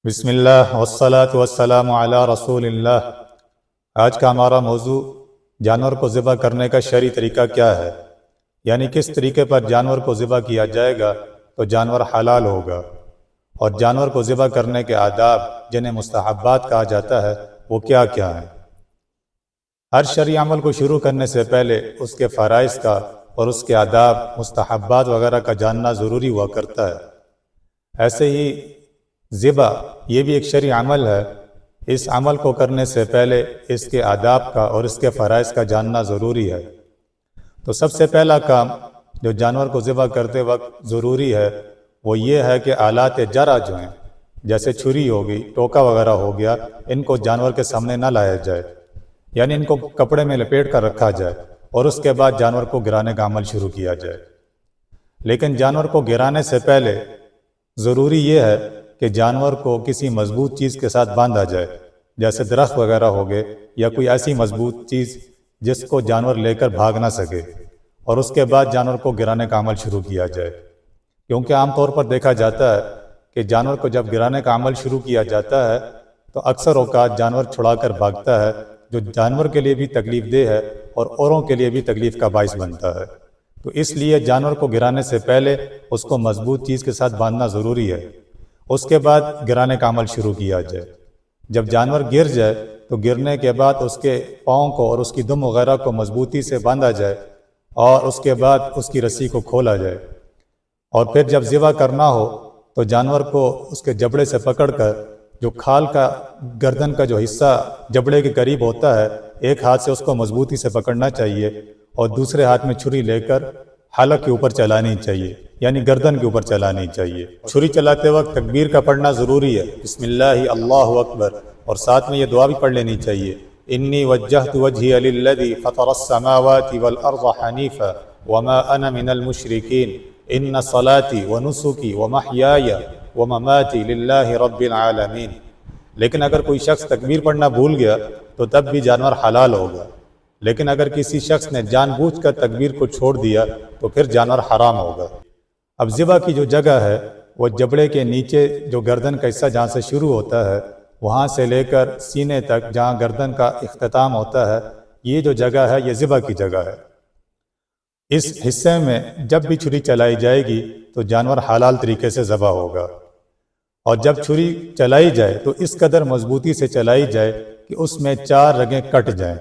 بسم اللہ والصلاة والسلام علی رسول اللہ۔ آج کا ہمارا موضوع جانور کو ذبح کرنے کا شرعی طریقہ کیا ہے، یعنی کس طریقے پر جانور کو ذبح کیا جائے گا تو جانور حلال ہوگا، اور جانور کو ذبح کرنے کے آداب جنہیں مستحبات کہا جاتا ہے وہ کیا کیا ہیں۔ ہر شرعی عمل کو شروع کرنے سے پہلے اس کے فرائض کا اور اس کے آداب، مستحبات وغیرہ کا جاننا ضروری ہوا کرتا ہے۔ ایسے ہی ذبح یہ بھی ایک شرعی عمل ہے۔ اس عمل کو کرنے سے پہلے اس کے آداب کا اور اس کے فرائض کا جاننا ضروری ہے۔ تو سب سے پہلا کام جو جانور کو ذبح کرتے وقت ضروری ہے وہ یہ ہے کہ آلات جرح جو ہیں، جیسے چھری ہو گئی، ٹوکا وغیرہ ہو گیا، ان کو جانور کے سامنے نہ لایا جائے، یعنی ان کو کپڑے میں لپیٹ کر رکھا جائے اور اس کے بعد جانور کو گرانے کا عمل شروع کیا جائے۔ لیکن جانور کو گرانے سے پہلے ضروری یہ ہے کہ جانور کو کسی مضبوط چیز کے ساتھ باندھا جائے، جیسے درخت وغیرہ ہو گئے یا کوئی ایسی مضبوط چیز جس کو جانور لے کر بھاگ نہ سکے، اور اس کے بعد جانور کو گرانے کا عمل شروع کیا جائے۔ کیونکہ عام طور پر دیکھا جاتا ہے کہ جانور کو جب گرانے کا عمل شروع کیا جاتا ہے تو اکثر اوقات جانور چھڑا کر بھاگتا ہے، جو جانور کے لیے بھی تکلیف دہ ہے اور اوروں کے لیے بھی تکلیف کا باعث بنتا ہے۔ تو اس لیے جانور کو گرانے سے پہلے اس کو مضبوط چیز کے ساتھ باندھنا ضروری ہے، اس کے بعد گرانے کا عمل شروع کیا جائے۔ جب جانور گر جائے تو گرنے کے بعد اس کے پاؤں کو اور اس کی دم وغیرہ کو مضبوطی سے باندھا جائے، اور اس کے بعد اس کی رسی کو کھولا جائے، اور پھر جب ذبح کرنا ہو تو جانور کو اس کے جبڑے سے پکڑ کر، جو کھال کا گردن کا جو حصہ جبڑے کے قریب ہوتا ہے، ایک ہاتھ سے اس کو مضبوطی سے پکڑنا چاہیے اور دوسرے ہاتھ میں چھری لے کر حلق کے اوپر چلانی چاہیے، یعنی گردن کے اوپر چلانی چاہیے۔ چھری چلاتے وقت تکبیر کا پڑھنا ضروری ہے، بسم اللہ اللہ اکبر، اور ساتھ میں یہ دعا بھی پڑھ لینی چاہیے، انی وجہت وجہی للذی فطر السماوات والارض حنیفا وما انا من المشرکین ان صلاتی ونسکی ومحیای ومماتی للہ رب العالمین۔ لیکن اگر کوئی شخص تکبیر پڑھنا بھول گیا تو تب بھی جانور حلال ہوگا، لیکن اگر کسی شخص نے جان بوجھ کر تکبیر کو چھوڑ دیا تو پھر جانور حرام ہوگا۔ اب ذبح کی جو جگہ ہے وہ جبڑے کے نیچے جو گردن کا حصہ جہاں سے شروع ہوتا ہے وہاں سے لے کر سینے تک جہاں گردن کا اختتام ہوتا ہے، یہ جو جگہ ہے یہ ذبح کی جگہ ہے۔ اس حصے میں جب بھی چھری چلائی جائے گی تو جانور حلال طریقے سے ذبح ہوگا، اور جب چھری چلائی جائے تو اس قدر مضبوطی سے چلائی جائے کہ اس میں 4 رگیں کٹ جائیں،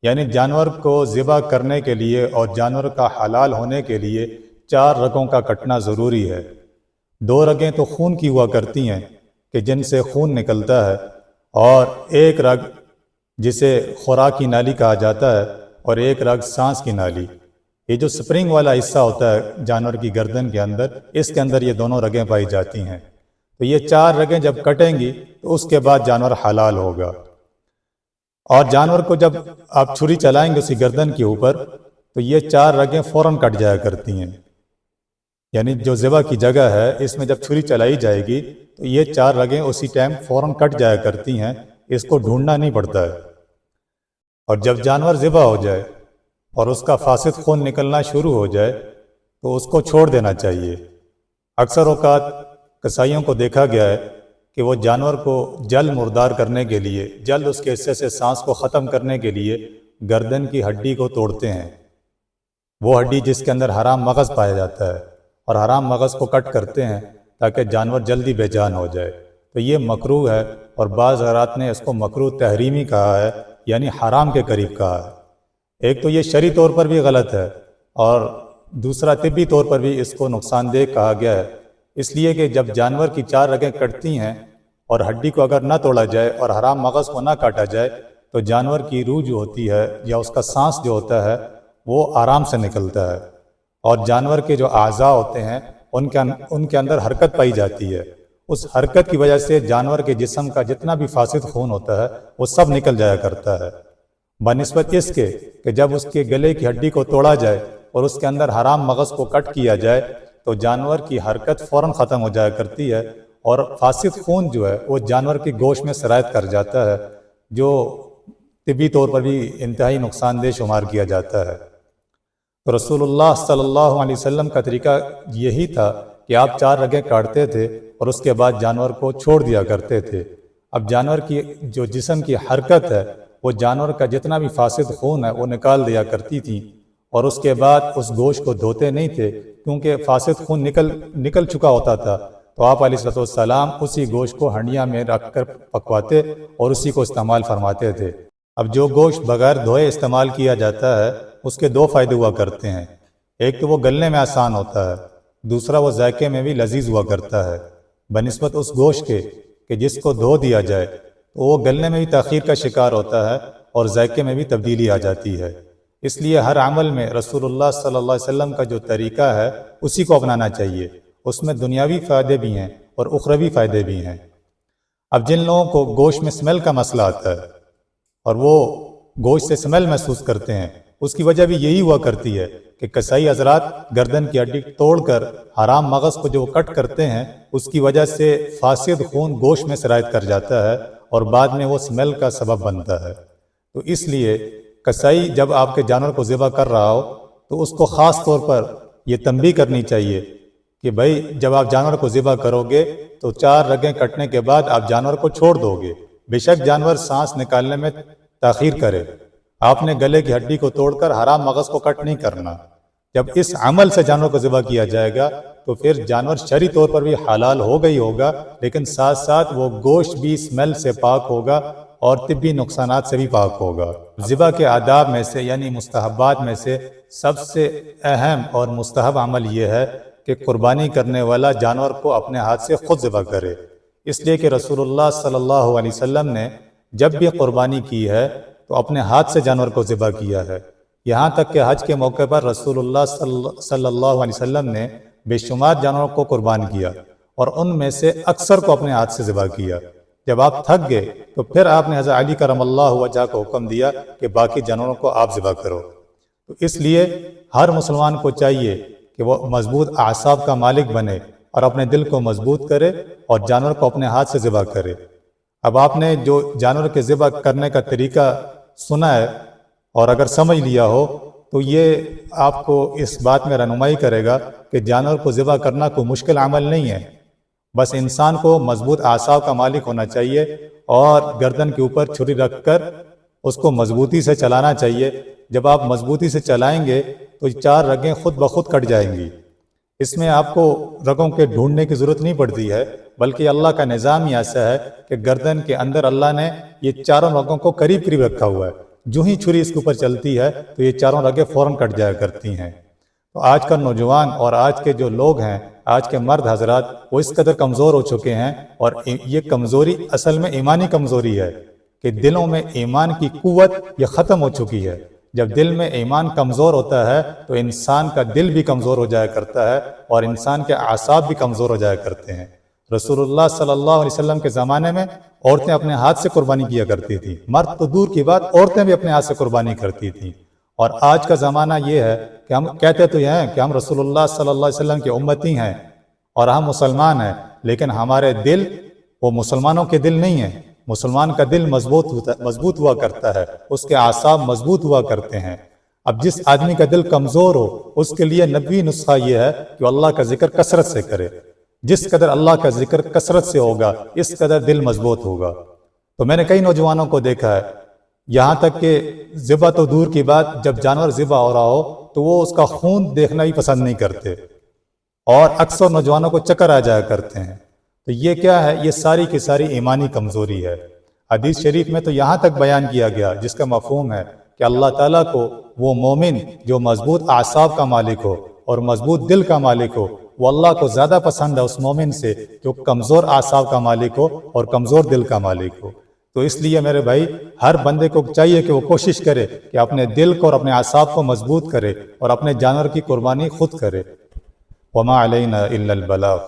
یعنی جانور کو ذبح کرنے کے لیے اور جانور کا حلال ہونے کے لیے 4 رگوں کا کٹنا ضروری ہے۔ 2 رگیں تو خون کی ہوا کرتی ہیں کہ جن سے خون نکلتا ہے، اور ایک رگ جسے خوراک کی نالی کہا جاتا ہے، اور ایک رگ سانس کی نالی۔ یہ جو سپرنگ والا حصہ ہوتا ہے جانور کی گردن کے اندر، اس کے اندر یہ دونوں رگیں پائی جاتی ہیں۔ تو یہ 4 رگیں جب کٹیں گی تو اس کے بعد جانور حلال ہوگا، اور جانور کو جب آپ چھری چلائیں گے اسی گردن کے اوپر تو یہ 4 رگیں فوراً کٹ جایا کرتی ہیں، یعنی جو ذبح کی جگہ ہے اس میں جب چھری چلائی جائے گی تو یہ 4 رگیں اسی ٹائم فوراً کٹ جایا کرتی ہیں، اس کو ڈھونڈنا نہیں پڑتا ہے۔ اور جب جانور ذبح ہو جائے اور اس کا فاسد خون نکلنا شروع ہو جائے تو اس کو چھوڑ دینا چاہیے۔ اکثر اوقات قصائیوں کو دیکھا گیا ہے کہ وہ جانور کو جلد مردار کرنے کے لیے، جلد اس کے حصے سے سانس کو ختم کرنے کے لیے گردن کی ہڈی کو توڑتے ہیں، وہ ہڈی جس کے اندر حرام مغز پایا جاتا ہے، اور حرام مغز کو کٹ کرتے ہیں تاکہ جانور جلدی بے جان ہو جائے۔ تو یہ مکروہ ہے، اور بعض حضرات نے اس کو مکروہ تحریمی کہا ہے، یعنی حرام کے قریب کہا ہے۔ ایک تو یہ شرعی طور پر بھی غلط ہے، اور دوسرا طبی طور پر بھی اس کو نقصان دہ کہا گیا ہے، اس لیے کہ جب جانور کی 4 رگیں کٹتی ہیں اور ہڈی کو اگر نہ توڑا جائے اور حرام مغز کو نہ کاٹا جائے تو جانور کی روح جو ہوتی ہے یا اس کا سانس جو ہوتا ہے وہ آرام سے نکلتا ہے، اور جانور کے جو اعضاء ہوتے ہیں ان کے اندر حرکت پائی جاتی ہے۔ اس حرکت کی وجہ سے جانور کے جسم کا جتنا بھی فاسد خون ہوتا ہے وہ سب نکل جایا کرتا ہے، بنسبت اس کے کہ جب اس کے گلے کی ہڈی کو توڑا جائے اور اس کے اندر حرام مغز کو کٹ کیا جائے تو جانور کی حرکت فوراً ختم ہو جایا کرتی ہے، اور فاسد خون جو ہے وہ جانور کے گوشت میں سرایت کر جاتا ہے، جو طبی طور پر بھی انتہائی نقصان دہ شمار کیا جاتا ہے۔ تو رسول اللہ صلی اللہ علیہ وسلم کا طریقہ یہی تھا کہ آپ 4 رگیں کاٹتے تھے اور اس کے بعد جانور کو چھوڑ دیا کرتے تھے۔ اب جانور کی جو جسم کی حرکت ہے وہ جانور کا جتنا بھی فاسد خون ہے وہ نکال دیا کرتی تھی، اور اس کے بعد اس گوشت کو دھوتے نہیں تھے کیونکہ فاسد خون نکل چکا ہوتا تھا۔ تو آپ علیہ السلام اسی گوشت کو ہنڈیا میں رکھ کر پکواتے اور اسی کو استعمال فرماتے تھے۔ اب جو گوشت بغیر دھوئے استعمال کیا جاتا ہے اس کے 2 فائدے ہوا کرتے ہیں۔ ایک تو وہ گلنے میں آسان ہوتا ہے، دوسرا وہ ذائقے میں بھی لذیذ ہوا کرتا ہے بنسبت اس گوشت کے کہ جس کو دھو دیا جائے تو وہ گلنے میں بھی تاخیر کا شکار ہوتا ہے اور ذائقے میں بھی تبدیلی آ جاتی ہے۔ اس لیے ہر عمل میں رسول اللہ صلی اللہ علیہ وسلم کا جو طریقہ ہے اسی کو اپنانا چاہیے۔ اس میں دنیاوی فائدے بھی ہیں اور اخروی فائدے بھی ہیں۔ اب جن لوگوں کو گوشت میں سمیل کا مسئلہ آتا ہے اور وہ گوشت سے سمیل محسوس کرتے ہیں، اس کی وجہ بھی یہی ہوا کرتی ہے کہ کسائی حضرات گردن کی ہڈی توڑ کر حرام مغز کو جو کٹ کرتے ہیں اس کی وجہ سے فاسد خون گوشت میں سرایت کر جاتا ہے اور بعد میں وہ سمیل کا سبب بنتا ہے۔ تو اس لیے کسائی جب آپ کے جانور کو ذبح کر رہا ہو تو اس کو خاص طور پر یہ تنبیہ کرنی چاہیے کہ بھائی جب آپ جانور کو ذبح کرو گے تو 4 رگیں کٹنے کے بعد آپ جانور کو چھوڑ دو گے۔ بے شک جانور سانس نکالنے میں تاخیر کرے، آپ نے گلے کی ہڈی کو توڑ کر حرام مغز کو کٹ نہیں کرنا۔ جب اس عمل سے جانور کو ذبح کیا جائے گا تو پھر جانور شرعی طور پر بھی حلال ہو گئی ہوگا، لیکن ساتھ ساتھ وہ گوشت بھی اسمیل سے پاک ہوگا اور طبی نقصانات سے بھی پاک ہوگا۔ ذبح کے آداب میں سے یعنی مستحبات میں سے سب سے اہم اور مستحب عمل یہ ہے کہ قربانی کرنے والا جانور کو اپنے ہاتھ سے خود ذبح کرے، اس لیے کہ رسول اللہ صلی اللہ علیہ وسلم نے جب بھی قربانی کی ہے تو اپنے ہاتھ سے جانور کو ذبح کیا ہے۔ یہاں تک کہ حج کے موقع پر رسول اللہ صلی اللہ علیہ وسلم نے بے شمار جانوروں کو قربان کیا اور ان میں سے اکثر کو اپنے ہاتھ سے ذبح کیا۔ جب آپ تھک گئے تو پھر آپ نے حضرت علی کرم اللہ وجہ کو حکم دیا کہ باقی جانوروں کو آپ ذبح کرو۔ تو اس لیے ہر مسلمان کو چاہیے کہ وہ مضبوط اعصاب کا مالک بنے اور اپنے دل کو مضبوط کرے اور جانور کو اپنے ہاتھ سے ذبح کرے۔ اب آپ نے جو جانور کے ذبح کرنے کا طریقہ سنا ہے اور اگر سمجھ لیا ہو تو یہ آپ کو اس بات میں رہنمائی کرے گا کہ جانور کو ذبح کرنا کوئی مشکل عمل نہیں ہے۔ بس انسان کو مضبوط اعصاب کا مالک ہونا چاہیے اور گردن کے اوپر چھری رکھ کر اس کو مضبوطی سے چلانا چاہیے۔ جب آپ مضبوطی سے چلائیں گے تو 4 رگیں خود بخود کٹ جائیں گی۔ اس میں آپ کو رگوں کے ڈھونڈنے کی ضرورت نہیں پڑتی ہے، بلکہ اللہ کا نظام ہی ایسا ہے کہ گردن کے اندر اللہ نے یہ 4 رگوں کو قریب قریب رکھا ہوا ہے۔ جو ہی چھری اس کے اوپر چلتی ہے تو یہ 4 رگیں فوراً کٹ جایا کرتی ہیں۔ تو آج کا نوجوان اور آج کے جو لوگ ہیں، آج کے مرد حضرات، وہ اس قدر کمزور ہو چکے ہیں، اور یہ کمزوری اصل میں ایمانی کمزوری ہے کہ دلوں میں ایمان کی قوت یہ ختم ہو چکی ہے۔ جب دل میں ایمان کمزور ہوتا ہے تو انسان کا دل بھی کمزور ہو جایا کرتا ہے اور انسان کے اعصاب بھی کمزور ہو جایا کرتے ہیں۔ رسول اللہ صلی اللہ علیہ وسلم کے زمانے میں عورتیں اپنے ہاتھ سے قربانی کیا کرتی تھیں، مرد تو دور کی بات، عورتیں بھی اپنے ہاتھ سے قربانی کرتی تھیں۔ اور آج کا زمانہ یہ ہے کہ ہم کہتے تو یہ ہیں کہ ہم رسول اللہ صلی اللہ علیہ وسلم کے امتی ہیں اور ہم مسلمان ہیں، لیکن ہمارے دل وہ مسلمانوں کے دل نہیں ہیں۔ مسلمان کا دل مضبوط ہوا کرتا ہے، اس کے اعصاب مضبوط ہوا کرتے ہیں۔ اب جس آدمی کا دل کمزور ہو اس کے لیے نبوی نسخہ یہ ہے کہ اللہ کا ذکر کثرت سے کرے۔ جس قدر اللہ کا ذکر کثرت سے ہوگا اس قدر دل مضبوط ہوگا۔ تو میں نے کئی نوجوانوں کو دیکھا ہے، یہاں تک کہ ذبح تو دور کی بات، جب جانور ذبح ہو رہا ہو تو وہ اس کا خون دیکھنا بھی پسند نہیں کرتے، اور اکثر نوجوانوں کو چکر آ جایا کرتے ہیں۔ تو یہ کیا ہے؟ یہ ساری کی ساری ایمانی کمزوری ہے۔ حدیث شریف میں تو یہاں تک بیان کیا گیا جس کا مفہوم ہے کہ اللہ تعالیٰ کو وہ مومن جو مضبوط اعصاب کا مالک ہو اور مضبوط دل کا مالک ہو، وہ اللہ کو زیادہ پسند ہے اس مومن سے جو کمزور اعصاب کا مالک ہو اور کمزور دل کا مالک ہو۔ تو اس لیے میرے بھائی، ہر بندے کو چاہیے کہ وہ کوشش کرے کہ اپنے دل کو اور اپنے اعصاب کو مضبوط کرے اور اپنے جانور کی قربانی خود کرے۔ وما علینا الا البلاغ۔